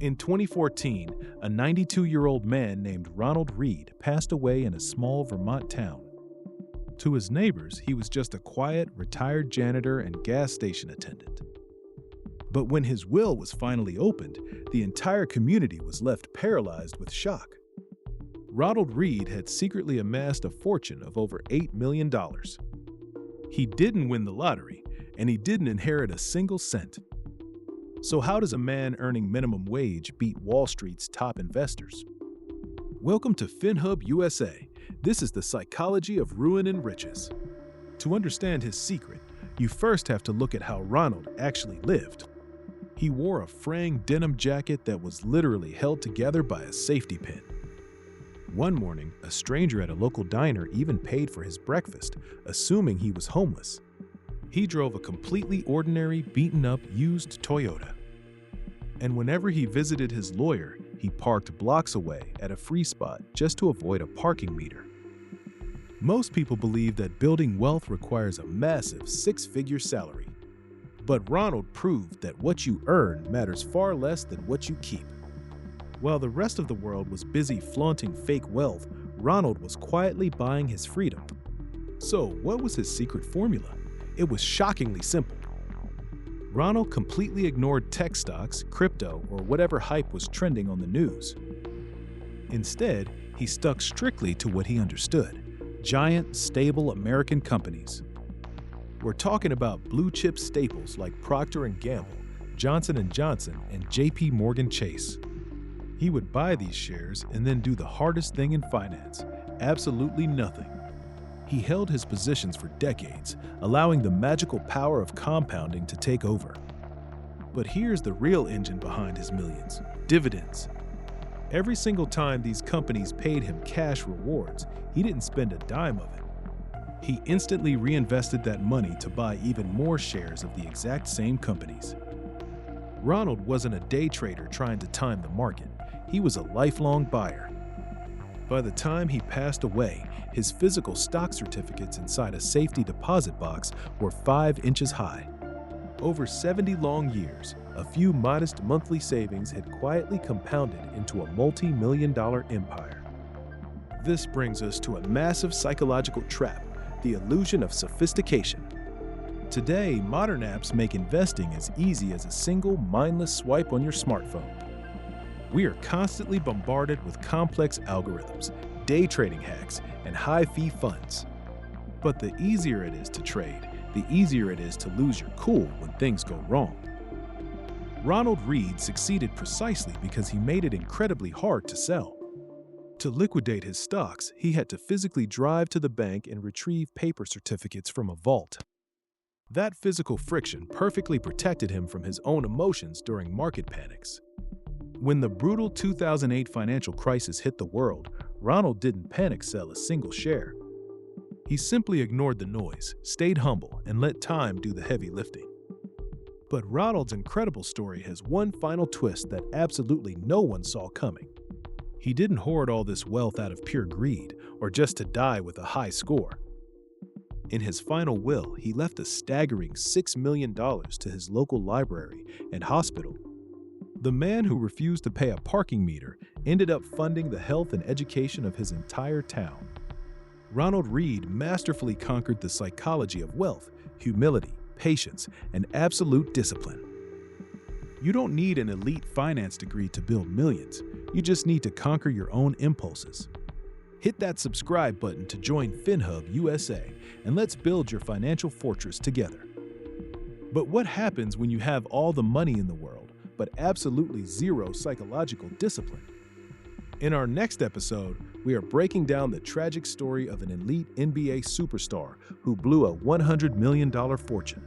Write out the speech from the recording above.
In 2014, a 92-year-old man named Ronald Reed passed away in a small Vermont town. To his neighbors, he was just a quiet, retired janitor and gas station attendant. But when his will was finally opened, the entire community was left paralyzed with shock. Ronald Reed had secretly amassed a fortune of over $8 million. He didn't win the lottery, and he didn't inherit a single cent. So how does a man earning minimum wage beat Wall Street's top investors? Welcome to FinHub USA. This is the psychology of ruin and riches. To understand his secret, you first have to look at how Ronald actually lived. He wore a fraying denim jacket that was literally held together by a safety pin. One morning, a stranger at a local diner even paid for his breakfast, assuming he was homeless. He drove a completely ordinary, beaten-up, used Toyota. And whenever he visited his lawyer, he parked blocks away at a free spot just to avoid a parking meter. Most people believe that building wealth requires a massive six-figure salary. But Ronald proved that what you earn matters far less than what you keep. While the rest of the world was busy flaunting fake wealth, Ronald was quietly buying his freedom. So, what was his secret formula? It was shockingly simple. Ronald completely ignored tech stocks, crypto, or whatever hype was trending on the news. Instead, he stuck strictly to what he understood: giant, stable American companies. We're talking about blue-chip staples like Procter & Gamble, Johnson & Johnson, and JP Morgan Chase. He would buy these shares and then do the hardest thing in finance: absolutely nothing. He held his positions for decades, allowing the magical power of compounding to take over. But here's the real engine behind his millions: dividends. Every single time these companies paid him cash rewards, he didn't spend a dime of it. He instantly reinvested that money to buy even more shares of the exact same companies. Ronald wasn't a day trader trying to time the market. He was a lifelong buyer. By the time he passed away, his physical stock certificates inside a safety deposit box were 5 inches high. Over 70 long years, a few modest monthly savings had quietly compounded into a multi-million-dollar empire. This brings us to a massive psychological trap: the illusion of sophistication. Today, modern apps make investing as easy as a single mindless swipe on your smartphone. We are constantly bombarded with complex algorithms, day trading hacks, and high-fee funds. But the easier it is to trade, the easier it is to lose your cool when things go wrong. Ronald Reed succeeded precisely because he made it incredibly hard to sell. To liquidate his stocks, he had to physically drive to the bank and retrieve paper certificates from a vault. That physical friction perfectly protected him from his own emotions during market panics. When the brutal 2008 financial crisis hit the world, Ronald didn't panic sell a single share. He simply ignored the noise, stayed humble, and let time do the heavy lifting. But Ronald's incredible story has one final twist that absolutely no one saw coming. He didn't hoard all this wealth out of pure greed or just to die with a high score. In his final will, he left a staggering $6 million to his local library and hospital. The man who refused to pay a parking meter ended up funding the health and education of his entire town. Ronald Reed masterfully conquered the psychology of wealth: humility, patience, and absolute discipline. You don't need an elite finance degree to build millions. You just need to conquer your own impulses. Hit that subscribe button to join FinHub USA, and let's build your financial fortress together. But what happens when you have all the money in the world, but absolutely zero psychological discipline? In our next episode, we are breaking down the tragic story of an elite NBA superstar who blew a $100 million fortune.